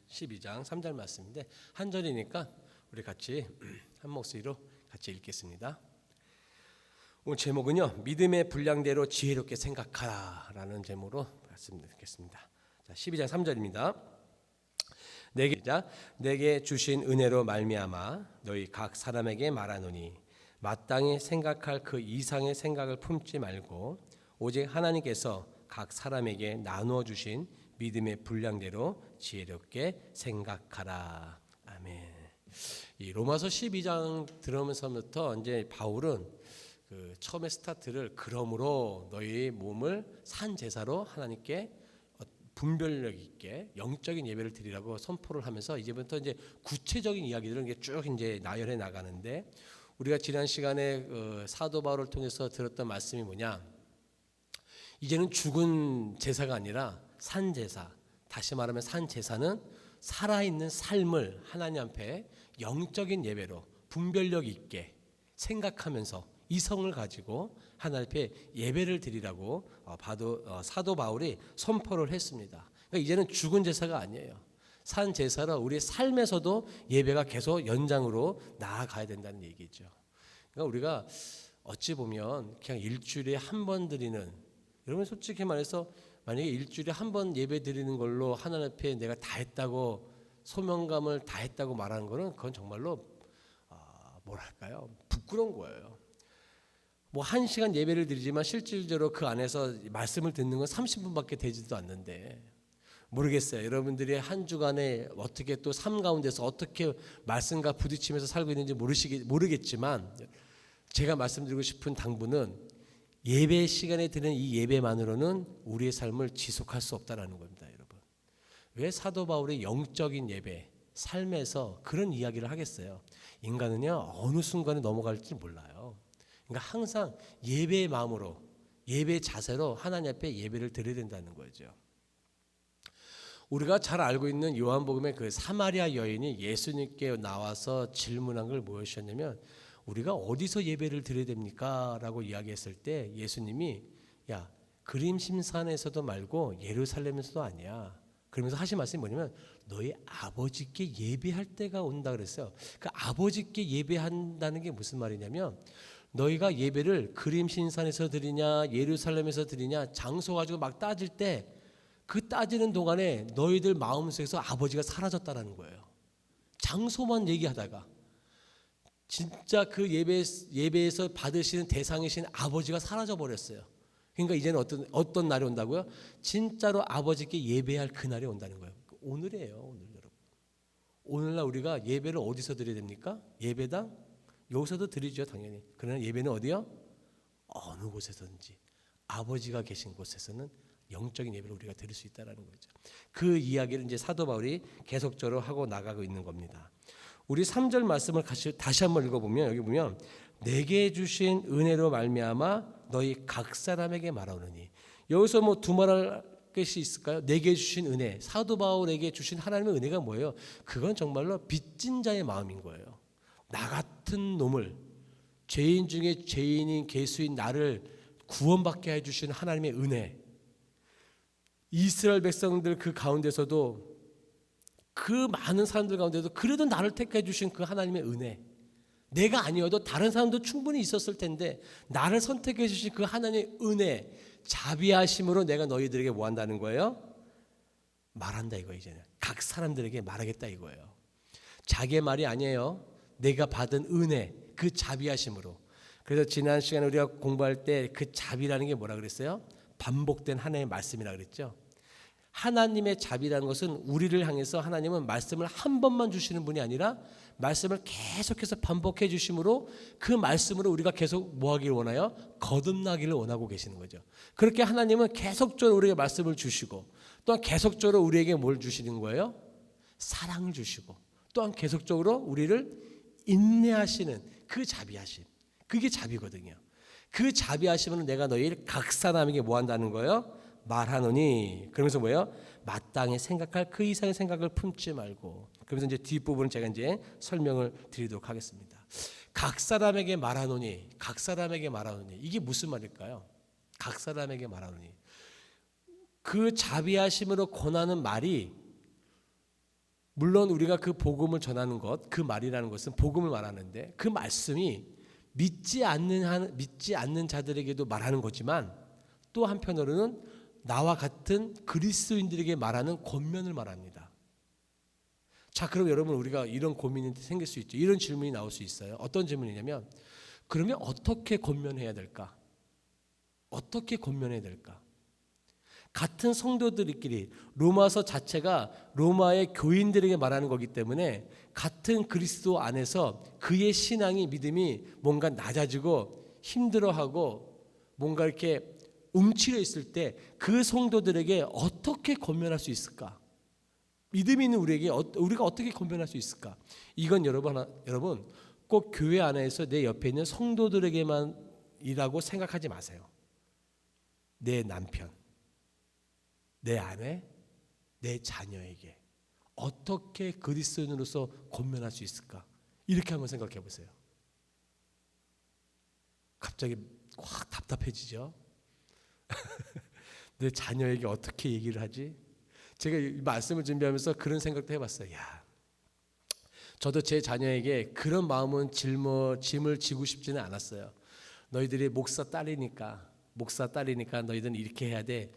12장 3절 말씀인데 한 절이니까 우리 같이 한 목소리로 같이 읽겠습니다. 오늘 제목은요, 믿음의 분량대로 지혜롭게 생각하라 라는 제목으로 말씀드리겠습니다. 자, 12장 3절입니다. 내게 주신 은혜로 말미암아 너희 각 사람에게 말하노니 마땅히 생각할 그 이상의 생각을 품지 말고 오직 하나님께서 각 사람에게 나누어 주신 믿음의 분량대로 지혜롭게 생각하라. 아멘. 이 로마서 12장 들으면서부터 이제 바울은 처음에 스타트를 그러므로 너희 몸을 산 제사로 하나님께 분별력 있게 영적인 예배를 드리라고 선포를 하면서 이제부터 이제 구체적인 이야기들은 이게 쭉 이제 나열해 나가는데, 우리가 지난 시간에 사도 바울을 통해서 들었던 말씀이 뭐냐? 이제는 죽은 제사가 아니라 산 제사. 다시 말하면 산 제사는 살아있는 삶을 하나님 앞에 영적인 예배로 분별력 있게 생각하면서 이성을 가지고 하나님 앞에 예배를 드리라고 사도 바울이 선포를 했습니다. 그러니까 이제는 죽은 제사가 아니에요. 산 제사로 우리 삶에서도 예배가 계속 연장으로 나아가야 된다는 얘기죠. 그러니까 우리가 어찌 보면 그냥 일주일에 한 번 드리는, 여러분 솔직히 말해서 만약에 일주일에 한 번 예배 드리는 걸로 하나님 앞에 내가 다 했다고, 소명감을 다 했다고 말하는 거는 그건 정말로 뭐랄까요, 부끄러운 거예요. 뭐 1시간 예배를 드리지만 실질적으로 그 안에서 말씀을 듣는 건 30분밖에 되지도 않는데, 모르겠어요. 여러분들이 한 주간에 어떻게 또 삶 가운데서 어떻게 말씀과 부딪히면서 살고 있는지 모르겠지만, 제가 말씀드리고 싶은 당부는 예배 시간에 드리는 이 예배만으로는 우리의 삶을 지속할 수 없다는 겁니다, 여러분. 왜 사도 바울의 영적인 예배, 삶에서 그런 이야기를 하겠어요? 인간은요, 어느 순간에 넘어갈지 몰라요. 그러니까 항상 예배의 마음으로, 예배 자세로 하나님 앞에 예배를 드려야 된다는 거죠. 우리가 잘 알고 있는 요한복음의 그 사마리아 여인이 예수님께 나와서 질문한 걸 무엇이었냐면, 우리가 어디서 예배를 드려야 됩니까? 라고 이야기했을 때 예수님이, 야, 그림심산에서도 말고 예루살렘에서도 아니야. 그러면서 하신 말씀이 뭐냐면, 너희 아버지께 예배할 때가 온다 그랬어요. 그 아버지께 예배한다는 게 무슨 말이냐면, 너희가 예배를 그림신산에서 드리냐 예루살렘에서 드리냐 장소 가지고 막 따질 때, 그 따지는 동안에 너희들 마음속에서 아버지가 사라졌다라는 거예요. 장소만 얘기하다가 진짜 그 예배에서 받으시는 대상이신 아버지가 사라져 버렸어요. 그러니까 이제는 어떤 날이 온다고요? 진짜로 아버지께 예배할 그날이 온다는 거예요. 오늘이에요, 오늘 여러분. 오늘날 우리가 예배를 어디서 드려야 됩니까? 예배당? 여기서도 드리죠, 당연히. 그러나 예배는 어디요? 어느 곳에서든지 아버지가 계신 곳에서는 영적인 예배를 우리가 드릴 수 있다는 거죠. 그 이야기를 이제 사도 바울이 계속적으로 하고 나가고 있는 겁니다. 우리 3절 말씀을 다시 한번 읽어보면, 여기 보면 내게 주신 은혜로 말미암아 너희 각 사람에게 말하노니, 여기서 뭐 두말할 것이 있을까요? 내게 주신 은혜, 사도 바울에게 주신 하나님의 은혜가 뭐예요? 그건 정말로 빚진 자의 마음인 거예요. 나 같은 놈을, 죄인 중에 죄인인 개수인 나를 구원받게 해주신 하나님의 은혜, 이스라엘 백성들 그 가운데서도, 그 많은 사람들 가운데도 그래도 나를 택해 주신 그 하나님의 은혜, 내가 아니어도 다른 사람도 충분히 있었을 텐데 나를 선택해 주신 그 하나님의 은혜, 자비하심으로 내가 너희들에게 뭐 한다는 거예요? 말한다 이거. 이제는 각 사람들에게 말하겠다 이거예요. 자기의 말이 아니에요. 내가 받은 은혜, 그 자비하심으로. 그래서 지난 시간에 우리가 공부할 때 그 자비라는 게 뭐라 그랬어요? 반복된 하나님의 말씀이라 그랬죠. 하나님의 자비라는 것은 우리를 향해서 하나님은 말씀을 한 번만 주시는 분이 아니라 말씀을 계속해서 반복해 주심으로, 그 말씀으로 우리가 계속 뭐 하기를 원해요? 거듭나기를 원하고 계시는 거죠. 그렇게 하나님은 계속적으로 우리에게 말씀을 주시고, 또한 계속적으로 우리에게 뭘 주시는 거예요? 사랑을 주시고, 또한 계속적으로 우리를 인내하시는 그 자비하심, 그게 자비거든요. 그 자비하심은 내가 너희 각 사람에게 뭐 한다는 거예요? 말하노니. 그러면서 뭐예요? 마땅히 생각할 그 이상의 생각을 품지 말고. 그러면서 이제 뒷부분을 제가 이제 설명을 드리도록 하겠습니다. 각 사람에게 말하노니, 각 사람에게 말하노니, 이게 무슨 말일까요? 각 사람에게 말하노니, 그 자비하심으로 권하는 말이 물론 우리가 그 복음을 전하는 것, 그 말이라는 것은 복음을 말하는데 그 말씀이 믿지 않는 자들에게도 말하는 거지만 또 한편으로는 나와 같은 그리스도인들에게 말하는 권면을 말합니다. 자, 그럼 여러분 우리가 이런 고민이 생길 수 있죠. 이런 질문이 나올 수 있어요. 어떤 질문이냐면 그러면 어떻게 권면해야 될까? 어떻게 권면해야 될까? 같은 성도들끼리 로마서 자체가 로마의 교인들에게 말하는 거기 때문에 같은 그리스도 안에서 그의 신앙이 믿음이 뭔가 낮아지고 힘들어하고 뭔가 이렇게 움츠려 있을 때 그 성도들에게 어떻게 권면할 수 있을까? 믿음이 있는 우리에게 우리가 어떻게 권면할 수 있을까? 이건 여러분 꼭 교회 안에서 내 옆에 있는 성도들에게만이라고 생각하지 마세요. 내 남편, 내 아내, 내 자녀에게 어떻게 그리스도인으로서 권면할 수 있을까? 이렇게 한번 생각해 보세요. 갑자기 확 답답해지죠? 내 자녀에게 어떻게 얘기를 하지? 제가 이 말씀을 준비하면서 그런 생각도 해봤어요. 야, 저도 제 자녀에게 그런 마음은 짐을 지고 싶지는 않았어요. 너희들이 목사 딸이니까 너희들은 이렇게 해야 돼.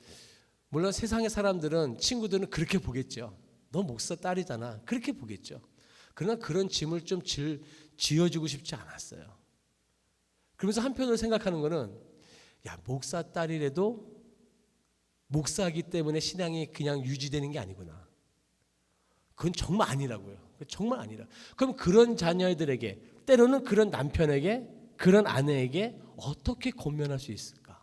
물론 세상의 사람들은 친구들은 그렇게 보겠죠. 너 목사 딸이잖아. 그렇게 보겠죠. 그러나 그런 짐을 좀 지어주고 싶지 않았어요. 그러면서 한편으로 생각하는 거는 야, 목사 딸이라도 목사이기 때문에 신앙이 그냥 유지되는 게 아니구나. 그건 정말 아니라고요. 정말 아니라. 그럼 그런 자녀들에게 때로는 그런 남편에게 그런 아내에게 어떻게 권면할 수 있을까?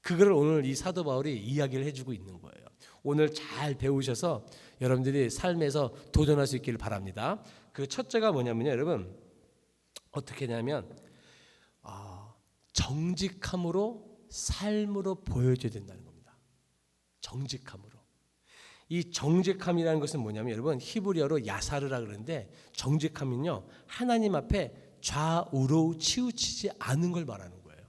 그걸 오늘 이 사도 바울이 이야기를 해주고 있는 거예요. 오늘 잘 배우셔서 여러분들이 삶에서 도전할 수 있기를 바랍니다. 그 첫째가 뭐냐면요, 여러분 어떻게 하냐면 정직함으로 삶으로 보여줘야 된다는 겁니다. 정직함으로. 이 정직함이라는 것은 뭐냐면 여러분 히브리어로 야사르라 그러는데 정직함은요 하나님 앞에 좌우로 치우치지 않은 걸 말하는 거예요.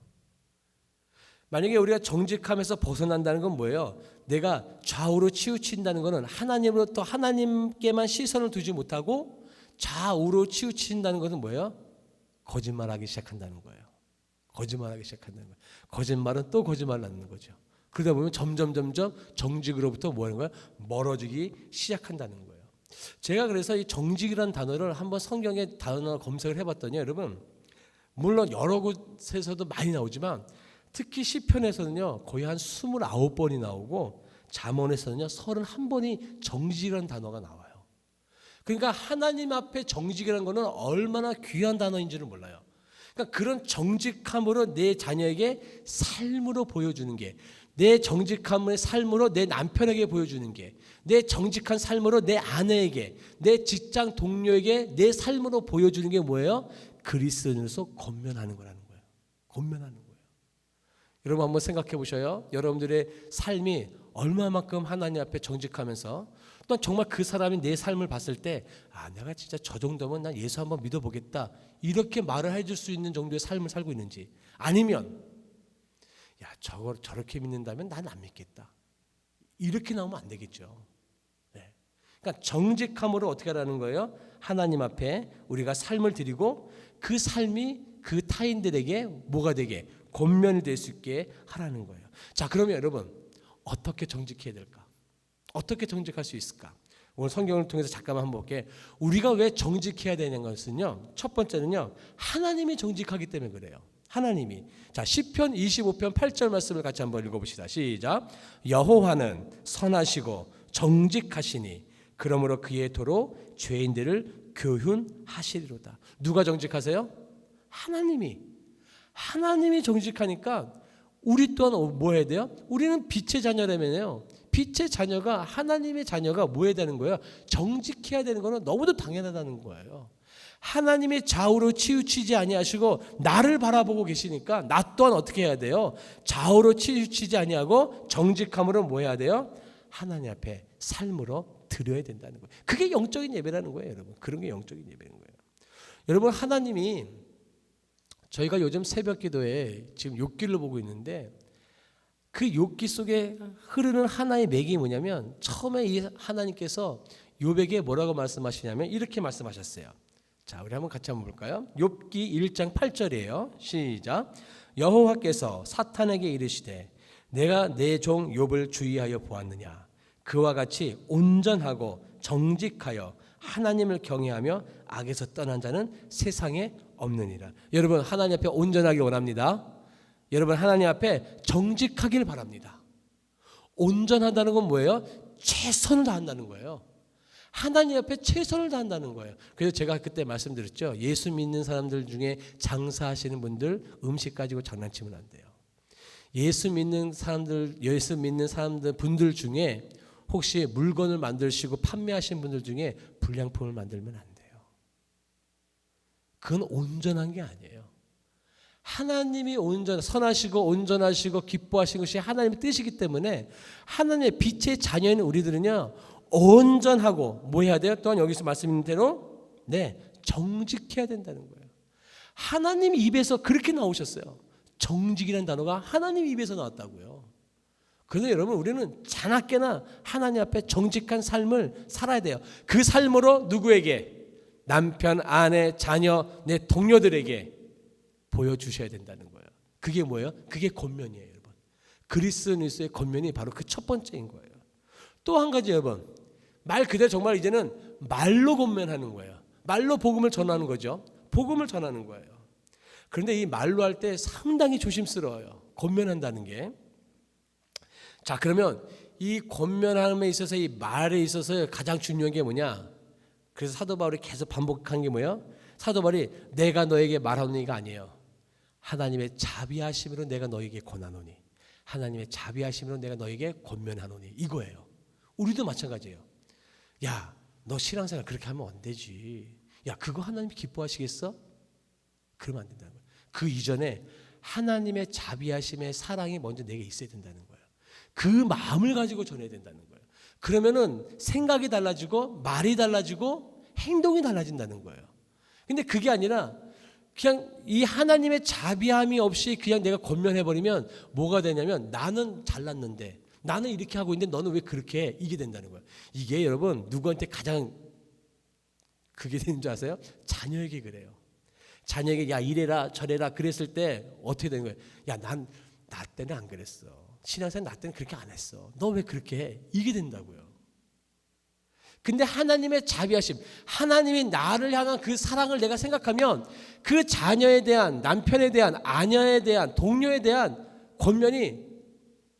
만약에 우리가 정직함에서 벗어난다는 건 뭐예요? 내가 좌우로 치우친다는 것은 하나님으로부터 하나님께만 시선을 두지 못하고 좌우로 치우친다는 것은 뭐예요? 거짓말하기 시작한다는 거예요. 거짓말하기 시작한다는 거예요. 거짓말은 또 거짓말을 낳는 거죠. 그러다 보면 점점 정직으로부터 뭐 하는 거예요? 멀어지기 시작한다는 거예요. 제가 그래서 이 정직이라는 단어를 한번 성경에 단어 검색을 해봤더니 여러분 물론 여러 곳에서도 많이 나오지만 특히 시편에서는요 거의 한 29번이 나오고 잠언에서는요 31번이 정직이라는 단어가 나와요. 그러니까 하나님 앞에 정직이라는 거는 얼마나 귀한 단어인지를 몰라요. 그러니까 그런 정직함으로 내 자녀에게 삶으로 보여주는 게, 내 정직함의 삶으로 내 남편에게 보여주는 게, 내 정직한 삶으로 내 아내에게, 내 직장 동료에게 내 삶으로 보여주는 게 뭐예요? 그리스도인으로서 권면하는 거라는 거예요. 권면하는 거예요. 여러분 한번 생각해 보셔요. 여러분들의 삶이 얼마만큼 하나님 앞에 정직하면서 또 정말 그 사람이 내 삶을 봤을 때 내가 진짜 저 정도면 난 예수 한번 믿어보겠다 이렇게 말을 해줄 수 있는 정도의 삶을 살고 있는지, 아니면 저걸 저렇게 믿는다면 난 안 믿겠다 이렇게 나오면 안 되겠죠. 네. 그러니까 정직함으로 어떻게 하라는 거예요? 하나님 앞에 우리가 삶을 드리고 그 삶이 그 타인들에게 뭐가 되게 권면이 될 수 있게 하라는 거예요. 자, 그러면 여러분 어떻게 정직해야 될까? 어떻게 정직할 수 있을까? 오늘 성경을 통해서 잠깐만 한번 볼게요. 우리가 왜 정직해야 되는 것은요, 첫 번째는요 하나님이 정직하기 때문에 그래요. 하나님이. 자, 시편 25편 8절 말씀을 같이 한번 읽어봅시다. 시작. 여호와는 선하시고 정직하시니 그러므로 그의 도로 죄인들을 교훈하시리로다. 누가 정직하세요? 하나님이 정직하니까 우리 또한 뭐 해야 돼요? 우리는 빛의 자녀라면요. 빛의 자녀가, 하나님의 자녀가 뭐 해야 되는 거예요? 정직해야 되는 거는 너무도 당연하다는 거예요. 하나님의 좌우로 치우치지 아니하시고 나를 바라보고 계시니까 나 또한 어떻게 해야 돼요? 좌우로 치우치지 아니하고 정직함으로 뭐 해야 돼요? 하나님 앞에 삶으로 드려야 된다는 거예요. 그게 영적인 예배라는 거예요, 여러분. 그런 게 영적인 예배인 거예요. 여러분, 하나님이 저희가 요즘 새벽 기도에 지금 욥기를 보고 있는데 그 욥기 속에 흐르는 하나의 맥이 뭐냐면 처음에 이 하나님께서 욥에게 뭐라고 말씀하시냐면 이렇게 말씀하셨어요. 자, 우리 한번 같이 한번 볼까요? 욥기 1장 8절이에요. 시작. 여호와께서 사탄에게 이르시되 내가 내 종 욥을 주의하여 보았느냐. 그와 같이 온전하고 정직하여 하나님을 경외하며 악에서 떠난 자는 세상에 없느니라. 여러분, 하나님 앞에 온전하길 원합니다. 여러분, 하나님 앞에 정직하길 바랍니다. 온전하다는 건 뭐예요? 최선을 다한다는 거예요. 하나님 앞에 최선을 다한다는 거예요. 그래서 제가 그때 말씀드렸죠. 예수 믿는 사람들 중에 장사하시는 분들 음식 가지고 장난치면 안 돼요. 예수 믿는 사람들 분들 중에 혹시 물건을 만드시고 판매하시는 분들 중에 불량품을 만들면 안 돼요. 그건 온전한 게 아니에요. 하나님이 선하시고 온전하시고 기뻐하신 것이 하나님의 뜻이기 때문에 하나님의 빛의 자녀인 우리들은요, 온전하고 뭐 해야 돼요? 또한 여기서 말씀인 대로 정직해야 된다는 거예요. 하나님 입에서 그렇게 나오셨어요. 정직이라는 단어가 하나님 입에서 나왔다고요. 그래서 여러분, 우리는 자나깨나 하나님 앞에 정직한 삶을 살아야 돼요. 그 삶으로 누구에게? 남편, 아내, 자녀, 내 동료들에게 보여주셔야 된다는 거예요. 그게 뭐예요? 그게 권면이에요, 여러분. 그리스도인의 권면이 바로 그 첫 번째인 거예요. 또 한 가지, 여러분, 말 그대로 정말 이제는 말로 권면하는 거예요. 말로 복음을 전하는 거죠. 복음을 전하는 거예요. 그런데 이 말로 할 때 상당히 조심스러워요. 권면한다는 게. 자, 그러면 이 권면함에 있어서, 이 말에 있어서 가장 중요한 게 뭐냐? 그래서 사도 바울이 계속 반복한 게 뭐예요? 사도 바울이 내가 너에게 말하노니가 아니에요. 하나님의 자비하심으로 내가 너에게 권하노니, 하나님의 자비하심으로 내가 너에게 권면하노니, 이거예요. 우리도 마찬가지예요. 야, 너 신앙생활 그렇게 하면 안 되지. 야, 그거 하나님이 기뻐하시겠어? 그러면 안 된다는 거예요. 그 이전에 하나님의 자비하심의 사랑이 먼저 내게 있어야 된다는 거예요. 그 마음을 가지고 전해야 된다는 거예요. 그러면은 생각이 달라지고 말이 달라지고 행동이 달라진다는 거예요. 근데 그게 아니라 그냥 이 하나님의 자비함이 없이 그냥 내가 권면해버리면 뭐가 되냐면, 나는 잘났는데, 나는 이렇게 하고 있는데 너는 왜 그렇게 해? 이게 된다는 거예요. 이게 여러분, 누구한테 가장 그게 되는 줄 아세요? 자녀에게 그래요. 자녀에게 야, 이래라 저래라 그랬을 때 어떻게 되는 거예요? 야, 나 때는 안 그랬어. 신앙생활 나 때는 그렇게 안 했어. 너 왜 그렇게 해? 이게 된다고요. 근데 하나님의 자비하심, 하나님이 나를 향한 그 사랑을 내가 생각하면 그 자녀에 대한, 남편에 대한, 아내에 대한, 동료에 대한 권면이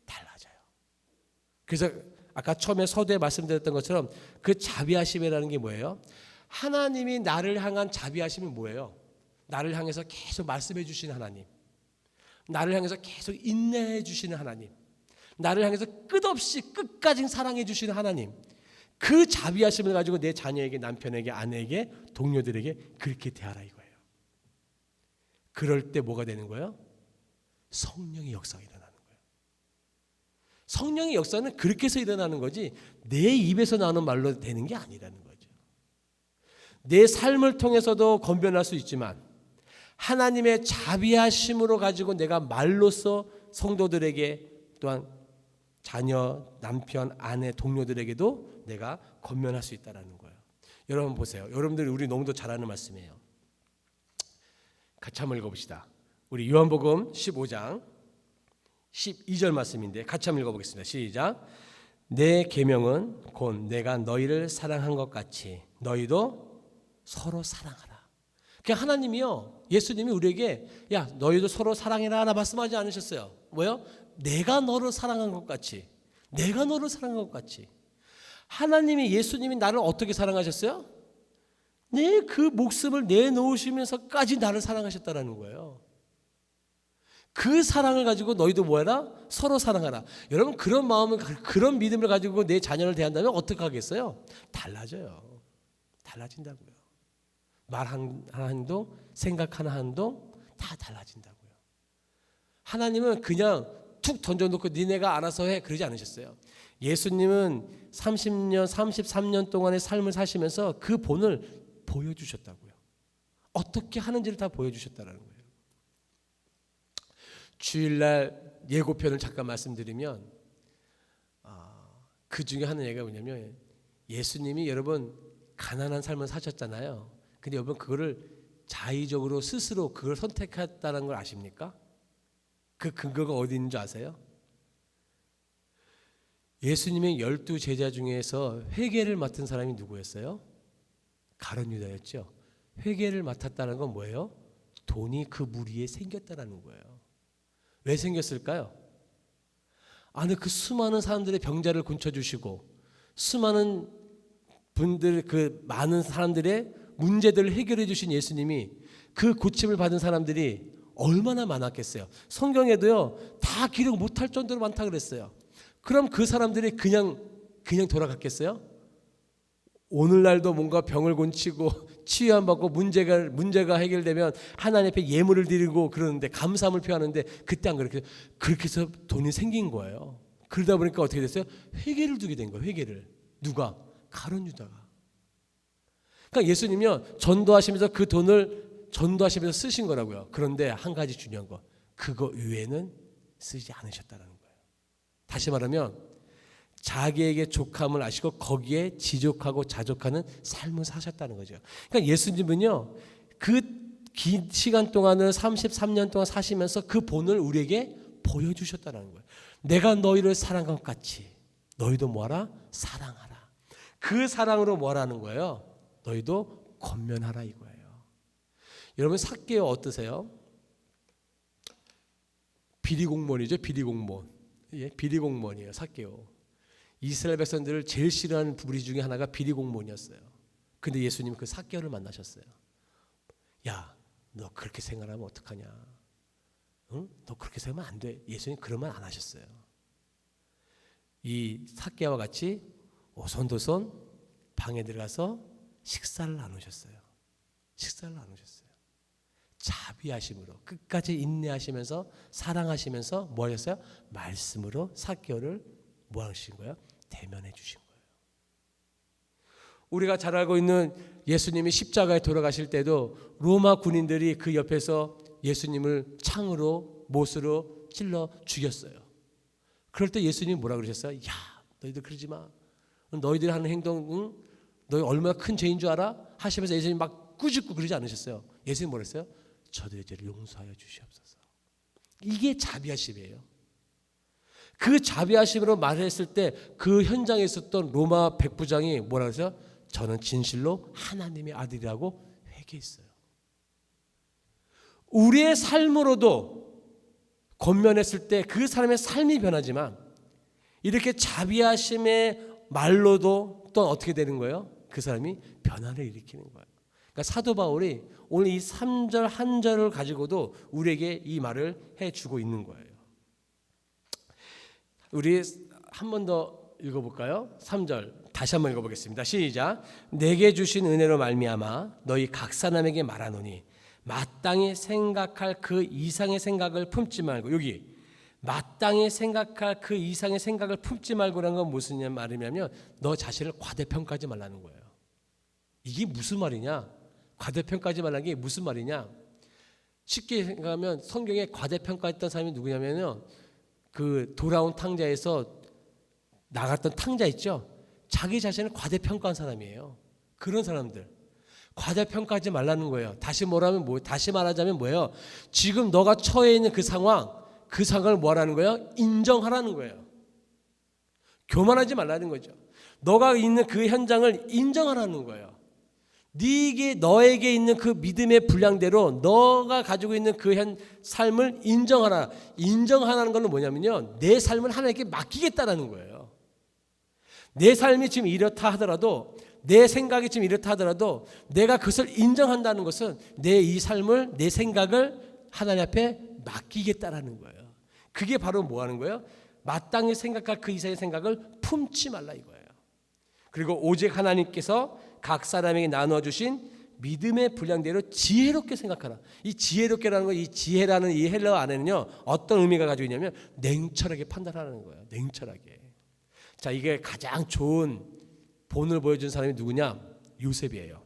달라져요. 그래서 아까 처음에 서두에 말씀드렸던 것처럼 그 자비하심이라는 게 뭐예요? 하나님이 나를 향한 자비하심이 뭐예요? 나를 향해서 계속 말씀해 주시는 하나님, 나를 향해서 계속 인내해 주시는 하나님, 나를 향해서 끝없이 끝까지 사랑해 주시는 하나님, 그 자비하심을 가지고 내 자녀에게, 남편에게, 아내에게, 동료들에게 그렇게 대하라 이거예요. 그럴 때 뭐가 되는 거예요? 성령의 역사가 일어나는 거예요. 성령의 역사는 그렇게 해서 일어나는 거지 내 입에서 나오는 말로 되는 게 아니라는 거죠. 내 삶을 통해서도 건변할 수 있지만 하나님의 자비하심으로 가지고 내가 말로써 성도들에게, 또한 자녀, 남편, 아내, 동료들에게도 내가 권면할 수 있다는 거예요. 여러분 보세요. 여러분들이 우리 너무도 잘 아는 말씀이에요. 같이 한번 읽어봅시다. 우리 요한복음 15장 12절 말씀인데 같이 한번 읽어보겠습니다. 시작. 내 계명은 곧 내가 너희를 사랑한 것 같이 너희도 서로 사랑하라. 그냥 하나님이요, 예수님이 우리에게 야, 너희도 서로 사랑해라 하나 말씀하지 않으셨어요. 뭐요? 내가 너를 사랑한 것 같이, 내가 너를 사랑한 것 같이. 하나님이, 예수님이 나를 어떻게 사랑하셨어요? 내 그 목숨을 내놓으시면서까지 나를 사랑하셨다라는 거예요. 그 사랑을 가지고 너희도 뭐해라? 서로 사랑하라. 여러분, 그런 마음을, 그런 믿음을 가지고 내 자녀를 대한다면 어떻게 하겠어요? 달라져요. 달라진다고요. 말 하나도, 생각 하나도 다 달라진다고요. 하나님은 그냥 툭 던져놓고 니네가 알아서 해 그러지 않으셨어요. 예수님은 30년, 33년 동안의 삶을 사시면서 그 본을 보여주셨다고요. 어떻게 하는지를 다 보여주셨다는 거예요. 주일날 예고편을 잠깐 말씀드리면 그 중에 하는 얘기가 뭐냐면 예수님이 여러분 가난한 삶을 사셨잖아요. 근데 여러분 그거를 자의적으로 스스로 그걸 선택했다는 걸 아십니까? 그 근거가 어디 있는 줄 아세요? 예수님의 12 제자 중에서 회계를 맡은 사람이 누구였어요? 가룟 유다였죠. 회계를 맡았다는 건 뭐예요? 돈이 그 무리에 생겼다는 거예요. 왜 생겼을까요? 안에 그 수많은 사람들의 병자를 고쳐주시고 수많은 분들 그 많은 사람들의 문제들을 해결해 주신 예수님이 그 고침을 받은 사람들이 얼마나 많았겠어요. 성경에도요 다 기록 못할 정도로 많다 그랬어요. 그럼 그 사람들이 그냥 돌아갔겠어요? 오늘날도 뭔가 병을 고치고 치유함 받고 문제가 해결되면 하나님 앞에 예물을 드리고 그러는데 감사함을 표하는데 그때 안 그렇게 해서 돈이 생긴 거예요. 그러다 보니까 어떻게 됐어요? 회개를 두게 된 거예요. 회개를. 누가? 가룟 유다가. 그러니까 예수님이요 전도하시면서 그 돈을 전도하시면서 쓰신 거라고요. 그런데 한 가지 중요한 거, 그거 외에는 쓰지 않으셨다는 거예요. 다시 말하면 자기에게 족함을 아시고 거기에 지족하고 자족하는 삶을 사셨다는 거죠. 그러니까 예수님은요 그 긴 시간 동안을 33년 동안 사시면서 그 본을 우리에게 보여주셨다는 거예요. 내가 너희를 사랑한 것 같이 너희도 뭐하라? 사랑하라. 그 사랑으로 뭐하라는 거예요? 너희도 권면하라 이거예요. 여러분 삭개오 어떠세요? 비리공무원이죠. 비리공무원. 예, 비리공무원이에요. 삭개오. 이스라엘 백성들을 제일 싫어하는 부리 중에 하나가 비리공무원이었어요. 근데 예수님은 그 삭개오를 만나셨어요. 야, 너 그렇게 생각하면 어떡하냐? 응? 너 그렇게 생각하면 안 돼. 예수님 그런 말 안 하셨어요. 이 삭개오와 같이 오손도손 방에 들어가서 식사를 나누셨어요. 식사를 나누셨어요. 자비하심으로 끝까지 인내하시면서 사랑하시면서 뭐 하셨어요? 말씀으로 삭개오를 뭐 하신 거예요? 대면해 주신 거예요. 우리가 잘 알고 있는 예수님이 십자가에 돌아가실 때도 로마 군인들이 그 옆에서 예수님을 창으로 못으로 찔러 죽였어요. 그럴 때 예수님이 뭐라 그러셨어요? 야, 너희들 그러지 마. 너희들이 하는 행동, 응? 너희 얼마나 큰 죄인 줄 알아? 하시면서 예수님 막 꾸짖고 그러지 않으셨어요. 예수님 뭐라 했어요? 저들의 죄를 용서하여 주시옵소서. 이게 자비하심이에요. 그 자비하심으로 말했을 때 그 현장에 있었던 로마 백부장이 뭐라 그랬어요? 저는 진실로 하나님의 아들이라고 회개했어요. 우리의 삶으로도 권면했을 때 그 사람의 삶이 변하지만 이렇게 자비하심의 말로도 또 어떻게 되는 거예요? 그 사람이 변화를 일으키는 거예요. 그러니까 사도 바울이 오늘 이 3절 한 절을 가지고도 우리에게 이 말을 해주고 있는 거예요. 우리 한 번 더 읽어볼까요? 3절 다시 한번 읽어보겠습니다. 시작. 내게 주신 은혜로 말미암아 너희 각 사람에게 말하노니 마땅히 생각할 그 이상의 생각을 품지 말고, 여기 마땅히 생각할 그 이상의 생각을 품지 말고라는 건 무슨 말이냐면 너 자신을 과대평가하지 말라는 거예요. 이게 무슨 말이냐? 과대평가하지 말라는 게 무슨 말이냐? 쉽게 생각하면 성경에 과대평가했던 사람이 누구냐면요, 그 돌아온 탕자에서 나갔던 탕자 있죠? 자기 자신을 과대평가한 사람이에요. 그런 사람들 과대평가하지 말라는 거예요. 다시 말하자면 뭐예요? 지금 너가 처해 있는 그 상황을 뭐하라는 거예요? 인정하라는 거예요. 교만하지 말라는 거죠. 너가 있는 그 현장을 인정하라는 거예요. 너에게 있는 그 믿음의 분량대로 너가 가지고 있는 그 삶을 인정하라. 인정하라는 건 뭐냐면요, 내 삶을 하나님께 맡기겠다라는 거예요. 내 삶이 지금 이렇다 하더라도, 내 생각이 지금 이렇다 하더라도 내가 그것을 인정한다는 것은 내 이 삶을, 내 생각을 하나님 앞에 맡기겠다라는 거예요. 그게 바로 뭐 하는 거예요? 마땅히 생각할 그 이상의 생각을 품지 말라 이거예요. 그리고 오직 하나님께서 각 사람에게 나누어 주신 믿음의 분량대로 지혜롭게 생각하라. 이 지혜롭게라는 거, 이 지혜라는 이 헬라어 안에는요 어떤 의미가 가지고 있냐면 냉철하게 판단하라는 거예요. 냉철하게. 자, 이게 가장 좋은 본을 보여준 사람이 누구냐? 요셉이에요.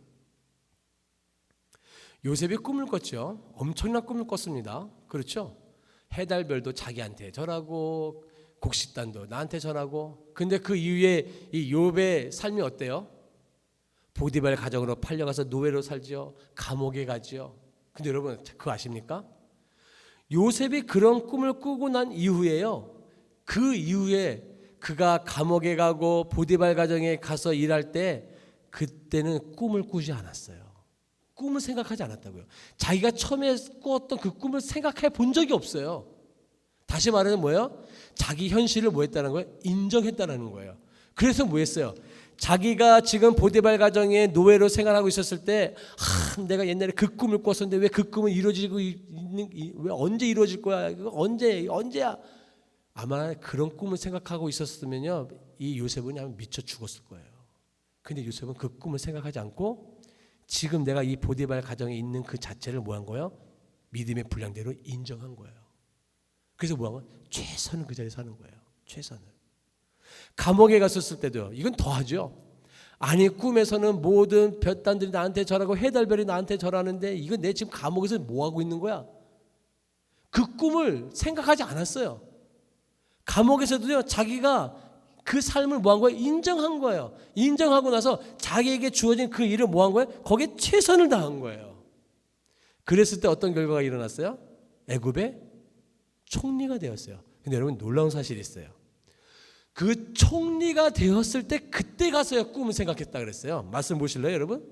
요셉이 꿈을 꿨죠. 엄청난 꿈을 꿨습니다. 그렇죠? 해달별도 자기한테 절하고 곡식단도 나한테 전하고. 근데 그 이후에 이 욥의 삶이 어때요? 보디발 가정으로 팔려가서 노예로 살지요. 감옥에 가지요. 근데 여러분 그거 아십니까? 요셉이 그런 꿈을 꾸고 난 이후에요. 그 이후에 그가 감옥에 가고 보디발 가정에 가서 일할 때 그때는 꿈을 꾸지 않았어요. 꿈을 생각하지 않았다고요. 자기가 처음에 꾸었던 그 꿈을 생각해 본 적이 없어요. 다시 말하면 뭐예요? 자기 현실을 뭐 했다는 거예요? 인정했다는 거예요. 그래서 뭐 했어요? 자기가 지금 보디발 가정에 노예로 생활하고 있었을 때 내가 옛날에 그 꿈을 꿨었는데 왜 그 꿈은 이루어지고 있는, 왜 언제 이루어질 거야? 이거 언제야? 아마 그런 꿈을 생각하고 있었으면요, 이 요셉은 아마 미쳐 죽었을 거예요. 근데 요셉은 그 꿈을 생각하지 않고 지금 내가 이 보디발 가정에 있는 그 자체를 뭐 한 거예요? 믿음의 분량대로 인정한 거예요. 그래서 뭐 한 거예요? 최선을 그 자리에서 하는 거예요. 최선을. 감옥에 갔었을 때도 이건 더하죠. 아니 꿈에서는 모든 볕단들이 나한테 절하고 해달별이 나한테 절하는데 이건 내 지금 감옥에서 뭐 하고 있는 거야? 그 꿈을 생각하지 않았어요. 감옥에서도요, 자기가 그 삶을 뭐 한 거예요? 인정한 거예요. 인정하고 나서 자기에게 주어진 그 일을 뭐 한 거예요? 거기에 최선을 다한 거예요. 그랬을 때 어떤 결과가 일어났어요? 애굽의 총리가 되었어요. 근데 여러분 놀라운 사실이 있어요. 그 총리가 되었을 때 그때 가서야 꿈을 생각했다 그랬어요. 말씀 보실래요, 여러분?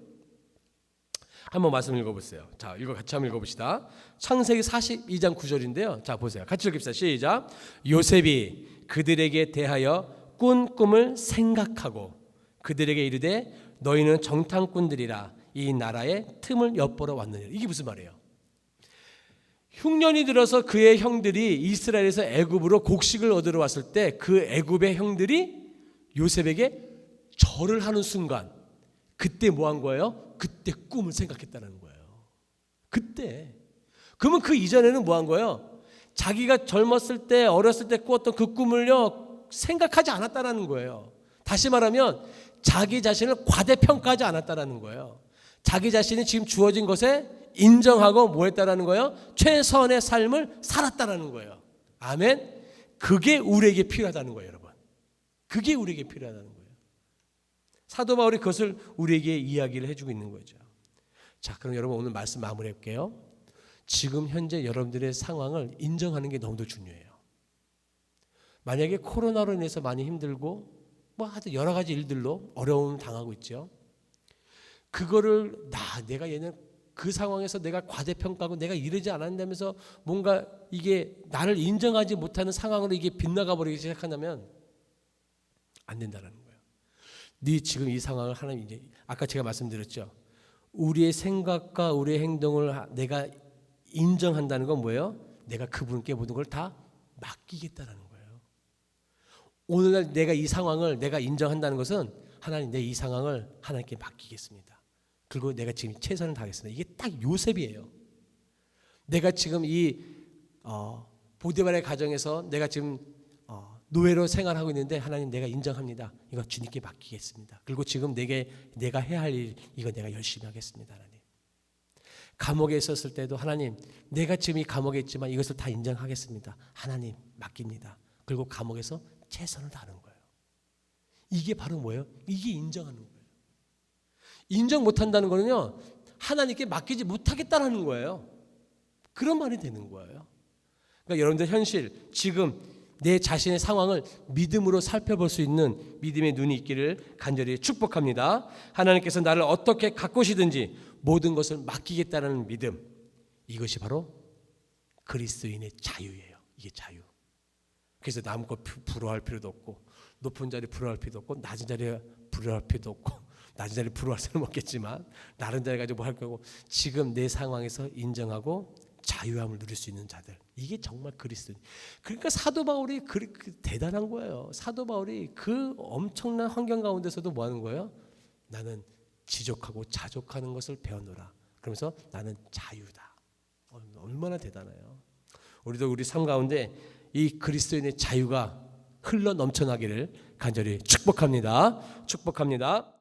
한번 말씀 읽어보세요. 자, 같이 한번 읽어봅시다. 창세기 42장 9절인데요. 자, 보세요. 같이 읽읍시다. 시작. 요셉이 그들에게 대하여 꾼 꿈을 생각하고 그들에게 이르되 너희는 정탐꾼들이라 이 나라의 틈을 엿보러 왔느니라. 이게 무슨 말이에요? 흉년이 들어서 그의 형들이 이스라엘에서 애굽으로 곡식을 얻으러 왔을 때 그 애굽의 형들이 요셉에게 절을 하는 순간 그때 뭐 한 거예요? 그때 꿈을 생각했다는 거예요. 그때. 그러면 그 이전에는 뭐 한 거예요? 자기가 젊었을 때 어렸을 때 꾸었던 그 꿈을요 생각하지 않았다는 거예요. 다시 말하면 자기 자신을 과대평가하지 않았다는 거예요. 자기 자신이 지금 주어진 것에 인정하고 뭐 했다라는 거예요? 최선의 삶을 살았다라는 거예요. 아멘. 그게 우리에게 필요하다는 거예요, 여러분. 그게 우리에게 필요하다는 거예요. 사도 바울이 그것을 우리에게 이야기를 해주고 있는 거죠. 자, 그럼 여러분 오늘 말씀 마무리해 볼게요. 지금 현재 여러분들의 상황을 인정하는 게 너무도 중요해요. 만약에 코로나로 인해서 많이 힘들고 뭐 하여튼 여러 가지 일들로 어려움 당하고 있죠. 그거를 내가 얘는 그 상황에서 내가 과대평가하고 내가 이러지 않았다면서 뭔가 이게 나를 인정하지 못하는 상황으로 이게 빗나가 버리기 시작한다면 안 된다는 거예요. 네 지금 이 상황을 하나님 이제 아까 제가 말씀드렸죠. 우리의 생각과 우리의 행동을 내가 인정한다는 건 뭐예요? 내가 그분께 모든 걸 다 맡기겠다는 거예요. 오늘날 내가 이 상황을 내가 인정한다는 것은 하나님 내 이 상황을 하나님께 맡기겠습니다. 그리고 내가 지금 최선을 다하겠습니다. 이게 딱 요셉이에요. 내가 지금 이 보디발의 가정에서 내가 지금 노예로 생활하고 있는데 하나님 내가 인정합니다. 이거 주님께 맡기겠습니다. 그리고 지금 내가 해야 할 일 이거 내가 열심히 하겠습니다. 하나님. 감옥에 있었을 때도 하나님 내가 지금 이 감옥에 있지만 이것을 다 인정하겠습니다. 하나님 맡깁니다. 그리고 감옥에서 최선을 다하는 거예요. 이게 바로 뭐예요? 이게 인정하는 거예요. 인정 못한다는 거는요 하나님께 맡기지 못하겠다는 거예요. 그런 말이 되는 거예요. 그러니까 여러분들 현실 지금 내 자신의 상황을 믿음으로 살펴볼 수 있는 믿음의 눈이 있기를 간절히 축복합니다. 하나님께서 나를 어떻게 가꾸시든지 모든 것을 맡기겠다는 믿음, 이것이 바로 그리스도인의 자유예요. 이게 자유. 그래서 남의 것 부러워할 필요도 없고 높은 자리 부러워할 필요도 없고 낮은 자리에 부러워할 필요도 없고 낮은 자리 부러워할 수는 없겠지만 다른 자리 가지고 뭐 할 거고 지금 내 상황에서 인정하고 자유함을 누릴 수 있는 자들, 이게 정말 그리스도인. 그러니까 사도 바울이 대단한 거예요. 사도 바울이 그 엄청난 환경 가운데서도 뭐 하는 거예요? 나는 지족하고 자족하는 것을 배워노라. 그러면서 나는 자유다. 얼마나 대단해요. 우리도 우리 삶 가운데 이 그리스도인의 자유가 흘러 넘쳐나기를 간절히 축복합니다. 축복합니다.